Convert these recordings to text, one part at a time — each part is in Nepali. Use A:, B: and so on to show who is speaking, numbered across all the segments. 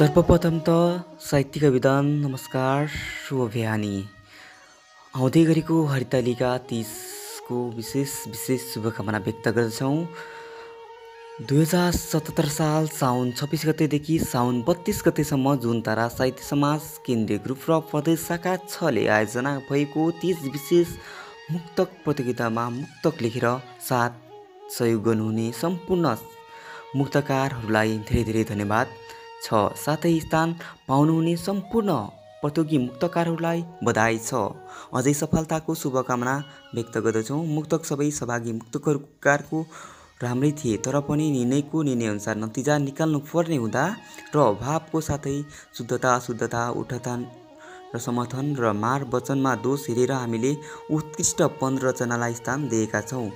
A: सर्वप्रथम त साहित्यिक अभिधान नमस्कार शुभ बिहानी आउँदै गरेको हरितालिका 30 को विशेष शुभकामना व्यक्त गर्दछौँ। 2077 साल साउन 26 गतेदेखि साउन 32 गतेसम्म जुन तारा साहित्य समाज केन्द्रीय ग्रुप र प्रदेश शाखा 6 ले आयोजना भएको 30 विशेष मुक्तक प्रतियोगितामा मुक्तक लेखेर साथ सहयोग गर्नुहुने सम्पूर्ण मुक्तकारहरूलाई धेरै धन्यवाद छ। साथै स्थान पाउनुहुने सम्पूर्ण प्रतियोगी मुक्तकारहरूलाई बधाई छ। अझै सफलताको शुभकामना व्यक्त गर्दछौँ। मुक्तक सबै सहभागी मुक्तकारको राम्रै थिए, तर पनि निर्णयअनुसार नतिजा निकाल्नु पर्ने हुँदा र भावको साथै शुद्धता उठथान र समर्थन र मार वचनमा दोष हेरेर हामीले उत्कृष्ट 15 रचनालाई स्थान दिएका छौँ।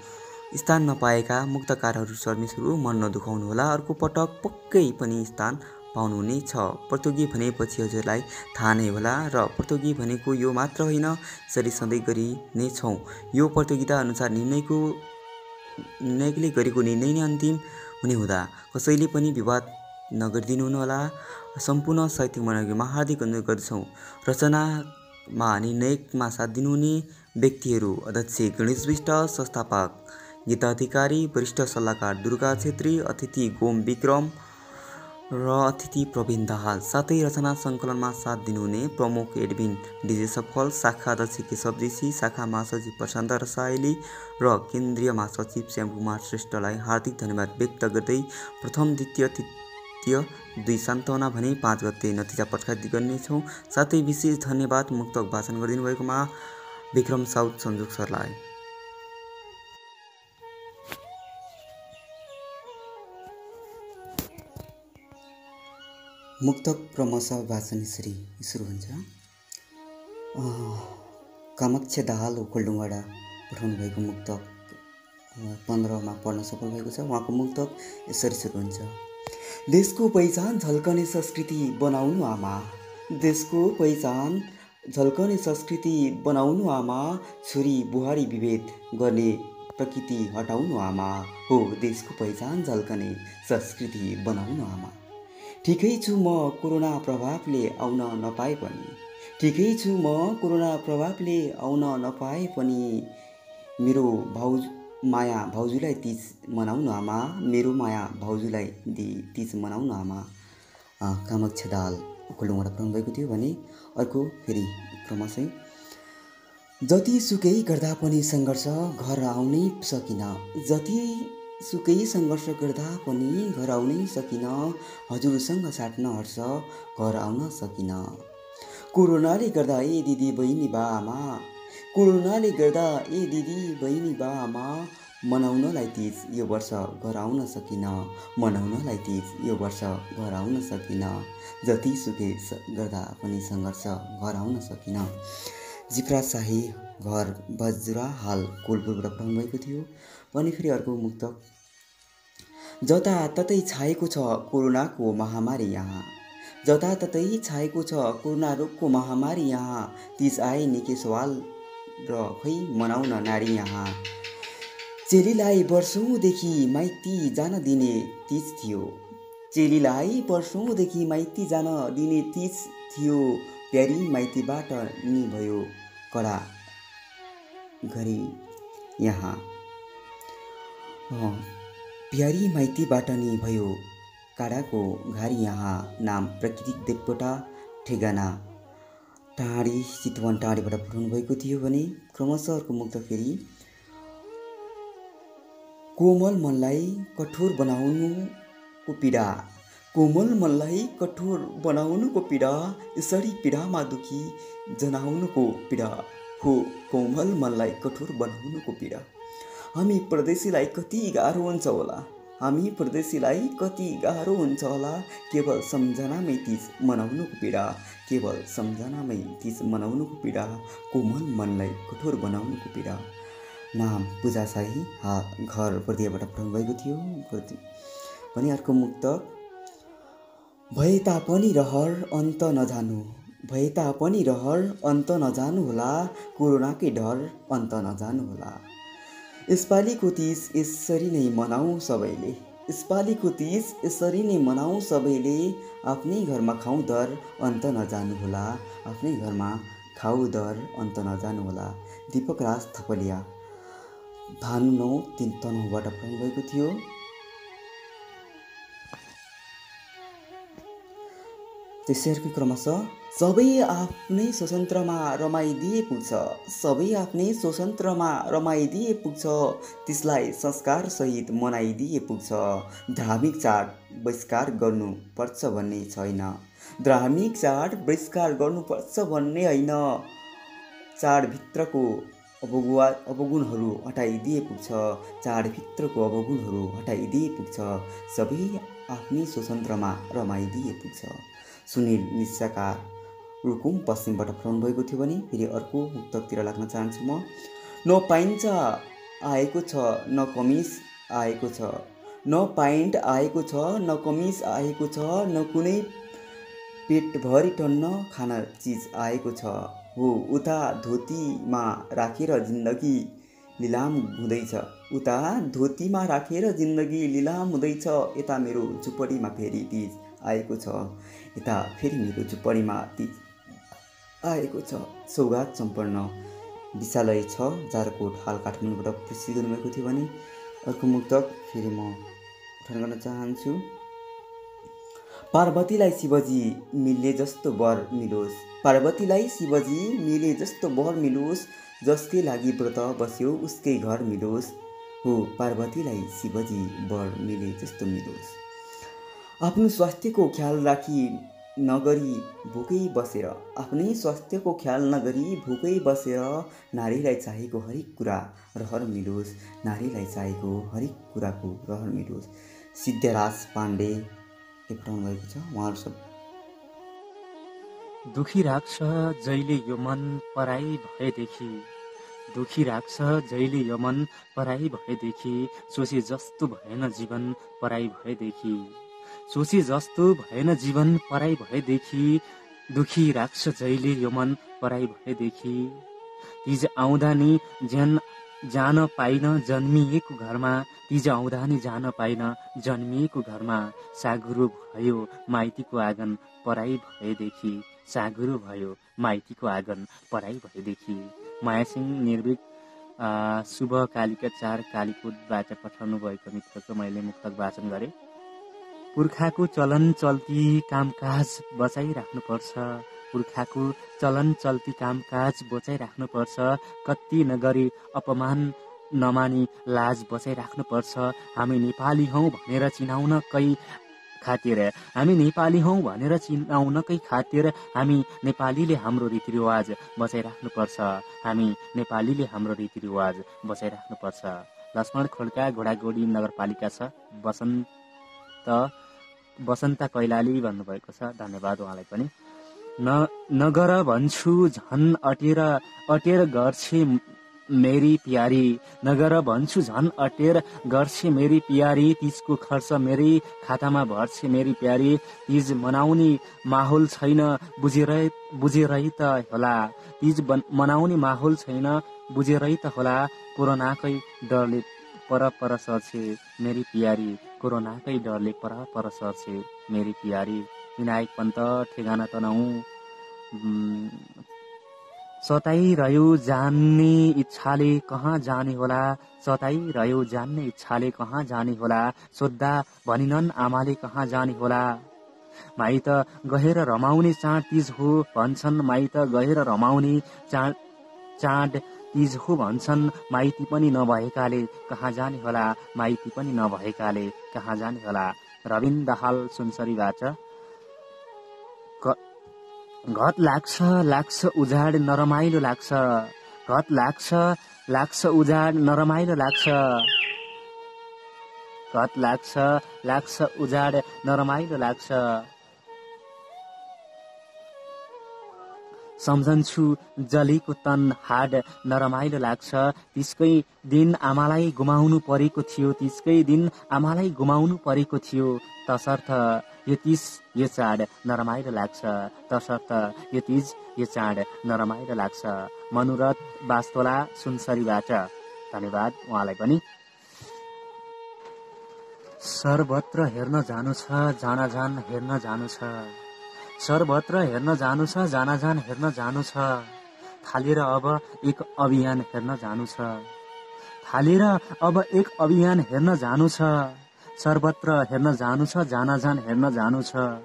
A: स्थान नपाएका मुक्तकारहरू शर्मिसहरू मन नदुखाउनुहोला, अर्को पटक पक्कै पनि स्थान पाउनुहुने छ। प्रतियोगी भनेपछि हजुरलाई थाहा नै होला र प्रतियोगी भनेको यो मात्र होइन, यसरी सधैँ गरी नै छौँ। यो प्रतियोगिता अनुसार निर्णायकले गरेको निर्णय नै अन्तिम हुने हुँदा कसैले पनि विवाद नगरिदिनुहोला। सम्पूर्ण साहित्यिक मनोज्ञमा हार्दिक अनुरोध गर्दछौँ। रचनामा निर्णायकमा साथ दिनुहुने व्यक्तिहरू: अध्यक्ष गणेश विष्ट, संस्थापक गीता अधिकारी, वरिष्ठ सल्लाहकार दुर्गा छेत्री, अतिथि गोम विक्रम र अतिथि प्रवीण दाहाल। साथै रचना सङ्कलनमा साथ दिनुहुने प्रमुख एडमिन डिजे सफल, शाखा अध्यक्ष केशव जोशी, शाखा महासचिव प्रशान्त रसाइली र केन्द्रीय महासचिव श्यामकुमार श्रेष्ठलाई हार्दिक धन्यवाद व्यक्त गर्दै प्रथम, द्वितीय, तृतीय 2 सान्तवना भने 5 गते नतिजा प्रकाशित गर्नेछौँ। साथै विशेष धन्यवाद मुक्तक वाचन गरिदिनु भएकोमा विक्रम साउद सञ्जोग सरलाई। मुक्तक क्रमशः वाचन यसरी सुरु हुन्छ। कामाख्या दाहाल ओखलडुङ्गाडा पठाउनु भएको मुक्तक 15मा पढ्न सफल भएको छ। उहाँको मुक्तक यसरी सुरु हुन्छ। देशको पहिचान झल्कने संस्कृति बनाउनु आमा, देशको पहिचान झल्कने संस्कृति बनाउनु आमा, छोरी बुहारी विभेद गर्ने प्रकृति हटाउनु आमा हो, देशको पहिचान झल्कने संस्कृति बनाउनु आमा। ठिकै छु म कोरोना प्रभावले आउन नपाए पनि, ठिकै छु म कोरोना प्रभावले आउन नपाए पनि, मेरो माया भाउजूलाई तीज मनाउनु आमा, मेरो माया भाउजूलाई तीज मनाउनु आमा। कामाख्या दाहाल ओखलडुङ्गाडा पठाउनु भएको थियो भने अर्को फेरि क्रमशः जतिसुकै गर्दा पनि सङ्घर्ष घर आउनै सकिन, जतिसुकै सङ्घर्ष गर्दा पनि घर आउनै सकिन, हजुरसँग साट्न हर्ष घर आउन सकिन। कोरोनाले गर्दा ए दिदी बहिनी बा आमा, कोरोनाले गर्दा ए दिदी बहिनी बा आमा, मनाउनलाई तीज यो वर्ष घर आउन सकिन, मनाउनलाई तीज यो वर्ष घर आउन सकिन, जतिसुकै गर्दा पनि सङ्घर्ष घर आउन सकिन। जिप्रा शाही घर बजुरा हाल कोलपुरबाट पठाउनु भएको थियो भने फेरि अर्को मुक्तक जताततै छाएको छ कोरोनाको महामारी यहाँ, जताततै छाएको छ कोरोना रोगको महामारी यहाँ, तीज आए निकै सवाल र खै मनाउन नारी यहाँ। चेलीलाई वर्षौँदेखि माइती जान दिने तीज थियो, चेलीलाई वर्षौँदेखि माइती जान दिने तीज थियो, प्यारी माइतीबाट नि भयो कडा घरी यहाँ, प्यारी माइतीबाट नि भयो काडाको घारी यहाँ। नाम प्राकृतिक देवकोटा, ठेगाना टाढी चितवन टाढीबाट पठाउनु भएको थियो भने क्रमशः अर्को मुक्त फेरि कोमल मनलाई कठोर बनाउनुको पीडा, कोमल मनलाई कठोर बनाउनुको पीडा, यसरी पीडामा दुखी जनाउनुको पीडा हो, कोमल मनलाई कठोर बनाउनुको पीडा। हामी परदेशीलाई कति गाह्रो हुन्छ होला, हामी परदेशीलाई कति गाह्रो हुन्छ होला, केवल सम्झनामै तीज मनाउनुको पीडा, केवल सम्झनामै तीज मनाउनुको पीडा, कोमल मनलाई कठोर बनाउनुको पीडा। नाम पूजा शाही घर बर्दियाबाट पठाउनु भएको थियो भने अर्को मुक्तक भए तापनि रहर अन्त नजानु, भए तापनि रहर अन्त नजानु होला, कोरोनाकै डर अन्त नजानु होला। यसपालिको तीज यसरी नै मनाऊ सबैले, यसपालिको तीज यसरी नै मनाऊ सबैले, आफ्नै घरमा खाऊ दर अन्त नजानुहोला, आफ्नै घरमा खाऊ दर अन्त नजानुहोला। दीपक राज थपलिया, भानु 9 तनहुँबाट पठाउनु भएको थियो। त्यसैको क्रमशः सबै आफ्नै स्वतन्त्रमा रमाइदिए पुग्छ, सबै आफ्नै स्वतन्त्रमा रमाइदिए पुग्छ, त्यसलाई संस्कारसहित मनाइदिए पुग्छ। धार्मिक चाड बहिष्कार गर्नुपर्छ भन्ने छैन, धार्मिक चाड बहिष्कार गर्नुपर्छ भन्ने होइन। चाडभित्रको अवगुणहरू हटाइदिए पुग्छ, चाडभित्रको अवगुणहरू हटाइदिए पुग्छ, सबै आफ्नै स्वतन्त्रमा रमाइदिए पुग्छ। सुनिल निस्साकार रुकुम पश्चिमबाट पठाउनु भएको थियो भने फेरि अर्को मुक्तकतिर लाग्न चाहन्छु म। न पाइन्छ आएको छ न कमिस आएको छ, न पाइन्ट आएको छ न कमिस आएको छ, न कुनै पेटभरि टन्न खाना चिज आएको छ। हो उता धोतीमा राखेर जिन्दगी लिलाम हुँदैछ, उता धोतीमा राखेर जिन्दगी लिलाम हुँदैछ, यता मेरो झुपडीमा फेरि तीज आएको छ, यता फेरि मेरो झुपडीमा तीज आएको छ। सौगात सम्पन्न विशालय 6 जारकोट हाल काठमाडौँबाट पुष्टि गर्नुभएको थियो भने अर्को मुक्तक फेरि म उठान गर्न चाहन्छु। पार्वतीलाई शिवजी मिले जस्तो वर मिलोस्, पार्वतीलाई शिवजी मिले जस्तो वर मिलोस्, जसकै लागि व्रत बस्यो उसकै घर मिलोस्। हो पार्वतीलाई शिवजी वर मिले जस्तो मिलोस्। आफ्नो स्वास्थ्यको ख्याल राखी नगरी भोकै बसेर, आफ्नै स्वास्थ्यको ख्याल नगरी भोकै बसेर, नारीलाई चाहेको हरेक कुरा रहर मिलोस्, नारीलाई चाहेको हरेक कुराको रहर मिलोस्। सिद्धराज पाण्डे पठाउनु भएको छ। उहाँहरू सब
B: दुखी राख्छ जहिले यो मन पराई भएदेखि, दुखी राख्छ जहिले यो मन पराई भएदेखि, सोचे जस्तो भएन जीवन पराई भएदेखि, सोचे जस्तो भएन जीवन पराई भएदेखि, दुखी राख्छ जहिले यो मन पराई भएदेखि। तीज आउँदा नि जान पाइन जन्मिएको घरमा, तीज आउँदा नि जान पाइन जन्मिएको घरमा, सागुरो भयो माइतीको आँगन पराई भएदेखि, सागुरो भयो माइतीको आँगन पराई भएदेखि। मायासिंह निर्भीक शुभ कालिका 4 कालीकोटबाट पठाउनु भएको मित्रको मैले मुक्तक वाचन गरेँ। पुर्खाको चलन चल्ती कामकाज बचाइराख्नुपर्छ, पुर्खाको चलन चल्ती कामकाज बचाइराख्नुपर्छ, कति नगरी अपमान नमानी लाज बचाइराख्नुपर्छ। हामी नेपाली हौँ भनेर चिनाउनकै खातिर, हामी नेपाली हौँ भनेर चिनाउनकै खातिर, हामी नेपालीले हाम्रो रीतिरिवाज बचाइराख्नुपर्छ, हामी नेपालीले हाम्रो रीतिरिवाज बचाइराख्नुपर्छ। लक्ष्मण खड्का घोडागोडी नगरपालिका 6 बसन्ता कैलाली भन्नुभएको छ। धन्यवाद उहाँलाई पनि। नगर भन्छु झन अटेर गर्छे मेरी प्यारी, नगर भन्छु झन अटेर गर्छे मेरी प्यारी, तीजको खर्च मेरै खातामा भर्छे मेरी प्यारी। तीज मनाउने माहौल छैन बुझेरै त होला, तीज मनाउने माहौल छैन बुझेरै त होला, कोरोनाकै डरले पर सर्छे मेरी प्यारी, कोरोनाकै डरले पर सर्छे मेरी प्यारी। विनायक पन्त ठेगाना तनाउ सताइरह्यो जान्ने इच्छाले कहाँ जाने होला, सताइरह्यो जान्ने इच्छाले कहाँ जाने होला, सोद्धा भनिनन् आमाले कहाँ जाने होला। माइत गएर रमाउने चाड तीज हो भन्छन्, माइत गएर रमाउने चाड तीज हो भन्छन्, माइती पनि नभएकाले कहाँ जाने होला, माइती पनि नभएकाले कहाँ जाने होला। रविन दाहाल सुनसरीबाट घत लाग्छ उजाड नरमाइलो लाग्छ, घत लाग्छ उजाड नरमाइलो लाग्छ, घत लाग्छ उजाड नरमाइलो लाग्छ। सम्झन्छु जलेको तन हाड नरमाइलो लाग्छ, त्यसकै दिन आमालाई गुमाउनु परेको थियो, त्यसकै दिन आमालाई गुमाउनु परेको थियो, तसर्थ यो तीज यो चाड नरमाइलो लाग्छ, तसर्थ यो तीज यो चाड नरमाइलो लाग्छ। मनोरथ बास्तोला सुनसरीबाट धन्यवाद उहाँलाई पनि। सर्वत्र हेर्न जानु छ, जानाजान हेर्न जानु छ। सर्वत्र हेर्न जानु छ, जानाजान हेर्न जानु छ। थालेर अब एक अभियान हेर्न जानु छ। थालेर अब एक अभियान हेर्न जानु छ। सर्वत्र हेर्न जानु छ, जानाजान हेर्न जानु छ।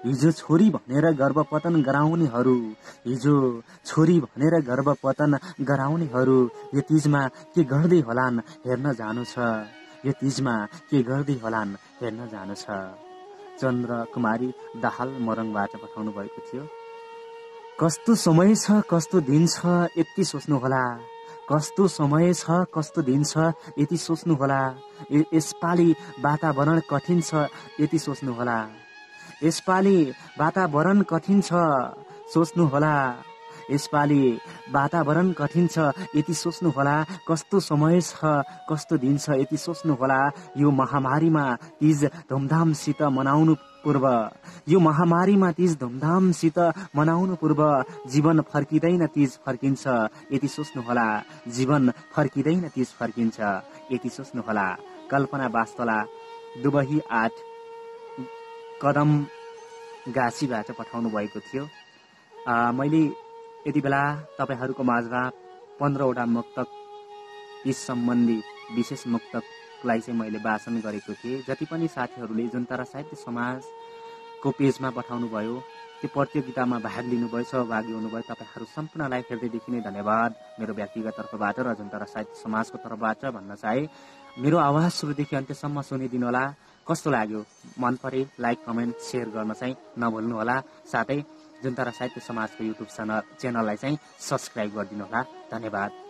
B: हिजो छोरी भनेर गर्भपतन गराउनेहरू, हिजो छोरी भनेर गर्भपतन गराउनेहरू यो तीजमा के गर्दै होलान् हेर्न जानु छ। यो तीजमा के गर्दै होलान् हेर्न जानु छ। चन्द्र कुमारी दाहाल मोरङबाट पठाउनु भएको थियो। कस्तो समय छ, कस्तो दिन छ, यति सोच्नु होला। कस्तो समय छ, कस्तो दिन छ, यति सोच्नु होला। यसपालि वातावरण कठिन छ, यति सोच्नु होला। यसपालि वातावरण कठिन छ, सोच्नु होला। यसपालि वातावरण कठिन छ, यति सोच्नु होला। कस्तो समय छ, कस्तो दिन छ, यति सोच्नु होला। यो महामारीमा तीज धुमधामसित मनाउनु पूर्व, यो महामारीमा तीज धुमधामसित मनाउनु पूर्व जीवन फर्किँदैन तीज फर्किन्छ, यति सोच्नु होला। जीवन फर्किँदैन तीज फर्किन्छ, यति सोच्नु होला। कल्पना वास्तला दुबही 8 कदम गाँसीबाट पठाउनु भएको थियो। मैले यति बेला तपाईहरूको माझमा 15वटा मुक्तक तीज सम्बन्धी विशेष मुक्तकलाई चाहिँ मैले वाचन गरेको थिएँ। जति पनि साथीहरूले जुनतारा साहित्य समाजको पेजमा पठाउनु भयो, त्यो प्रतियोगितामा भाग लिनुभयो, सहभागी हुनुभयो, तपाईँहरू सम्पूर्णलाई हृदयदेखि नै धन्यवाद मेरो व्यक्तिगत तर्फबाट र जुनतारा साहित्य समाजको तर्फबाट भन्न चाहे। मेरो आवाज सुरुदेखि अन्त्यसम्म सुनिदिनु होला। कस्तो लाग्यो, मन परे लाइक कमेन्ट सेयर गर्न चाहिँ नभुल्नुहोला। साथै जुनतारा साहित्य समाजको युट्युब च्यानललाई चाहिँ सब्सक्राइब गरिदिनु होला। धन्यवाद।